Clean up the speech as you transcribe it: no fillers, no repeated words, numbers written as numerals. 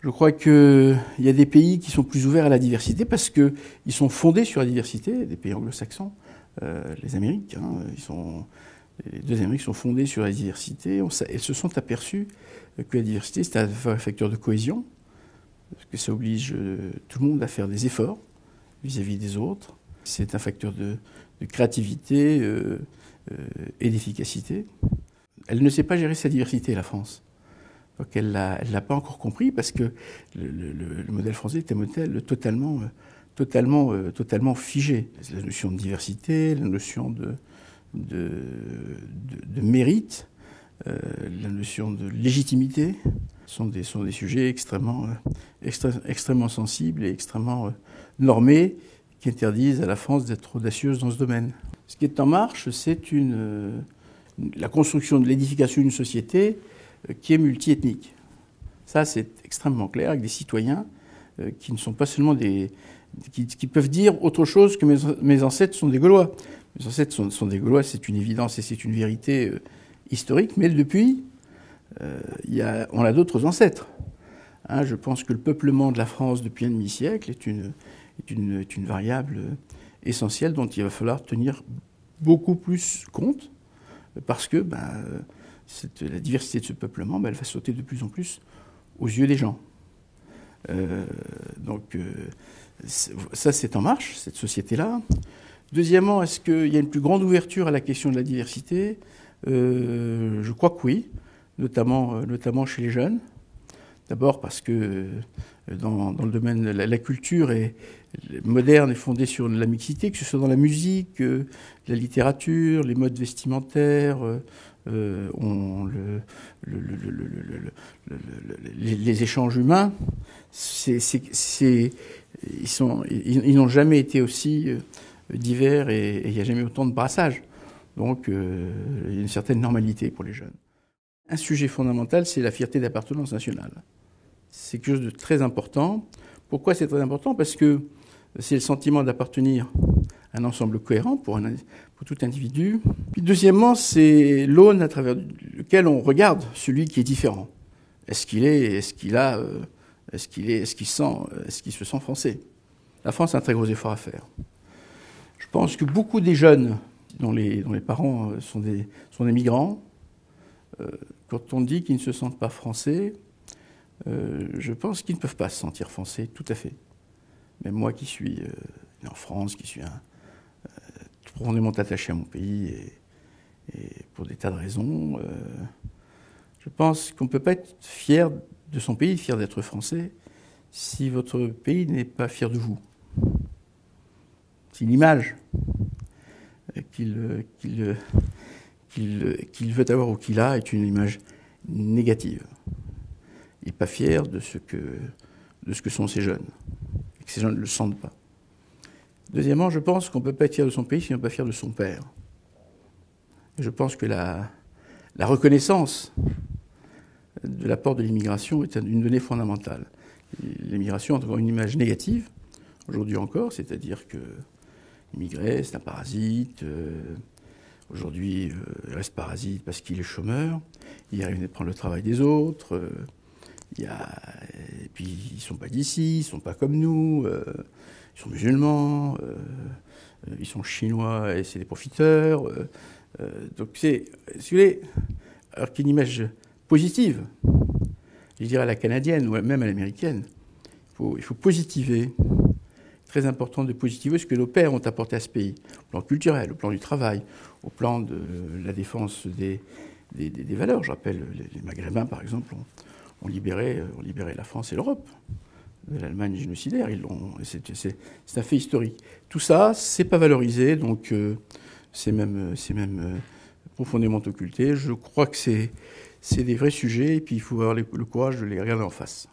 Je crois qu'il y a des pays qui sont plus ouverts à la diversité parce qu'ils sont fondés sur la diversité, des pays anglo-saxons, les Amériques, les deux Amériques sont fondées sur la diversité. Elles se sont aperçues que la diversité, c'est un facteur de cohésion, parce que ça oblige tout le monde à faire des efforts vis-à-vis des autres. C'est un facteur de créativité et d'efficacité. Elle ne sait pas gérer sa diversité, la France. Donc elle l'a pas encore compris parce que le modèle français est un modèle totalement figé. La notion de diversité, la notion de mérite, la notion de légitimité sont des sujets extrêmement sensibles et extrêmement normés qui interdisent à la France d'être audacieuse dans ce domaine. Ce qui est en marche, c'est la construction de l'édification d'une société qui est multiethnique. Ça, c'est extrêmement clair, avec des citoyens qui ne sont pas seulement qui peuvent dire autre chose que mes ancêtres sont des Gaulois. Mes ancêtres sont des Gaulois, c'est une évidence et c'est une vérité historique, mais depuis, on a d'autres ancêtres. Je pense que le peuplement de la France depuis un demi-siècle est une variable essentielle dont il va falloir tenir beaucoup plus compte, parce que la diversité de ce peuplement, elle va sauter de plus en plus aux yeux des gens. Ça, c'est en marche, cette société-là. Deuxièmement, est-ce qu'il y a une plus grande ouverture à la question de la diversité ? Je crois que oui, notamment chez les jeunes. D'abord parce que dans le domaine de la culture moderne est fondée sur la mixité, que ce soit dans la musique, la littérature, les modes vestimentaires, les échanges humains, ils n'ont jamais été aussi divers et il n'y a jamais autant de brassage. Donc il y a une certaine normalité pour les jeunes. Un sujet fondamental, c'est la fierté d'appartenance nationale. C'est quelque chose de très important. Pourquoi c'est très important ? Parce que c'est le sentiment d'appartenir à un ensemble cohérent pour tout individu. Puis deuxièmement, c'est l'aune à travers lequel on regarde celui qui est différent. Est-ce qu'il se sent français ? La France a un très gros effort à faire. Je pense que beaucoup des jeunes dont les parents sont des migrants, quand on dit qu'ils ne se sentent pas français, je pense qu'ils ne peuvent pas se sentir français tout à fait. Même moi qui suis né en France, qui suis profondément attaché à mon pays et pour des tas de raisons, je pense qu'on ne peut pas être fier de son pays, fier d'être français, si votre pays n'est pas fier de vous. Si l'image qu'il veut avoir ou qu'il a est une image négative. Il n'est pas fier de ce que sont ces jeunes, et que ces jeunes ne le sentent pas. Deuxièmement, je pense qu'on ne peut pas être fier de son pays si on n'est pas fier de son père. Et je pense que la reconnaissance de l'apport de l'immigration est une donnée fondamentale. L'immigration a encore une image négative, aujourd'hui encore, c'est-à-dire que l'immigré, c'est un parasite. Aujourd'hui, il reste parasite parce qu'il est chômeur. Il arrive à prendre le travail des autres. Et puis, ils ne sont pas d'ici, ils ne sont pas comme nous. Ils sont musulmans. Ils sont chinois et c'est des profiteurs. Donc, si vous voulez, alors qu'il y a une image positive, je dirais à la canadienne ou même à l'américaine, il faut positiver. Très important de positiver ce que nos pères ont apporté à ce pays, au plan culturel, au plan du travail, au plan de la défense des valeurs. Je rappelle, les Maghrébins, par exemple, ont libéré la France et l'Europe de l'Allemagne génocidaire. C'est un fait historique. Tout ça, c'est pas valorisé, donc c'est même profondément occulté. Je crois que c'est des vrais sujets, et puis il faut avoir le courage de les regarder en face.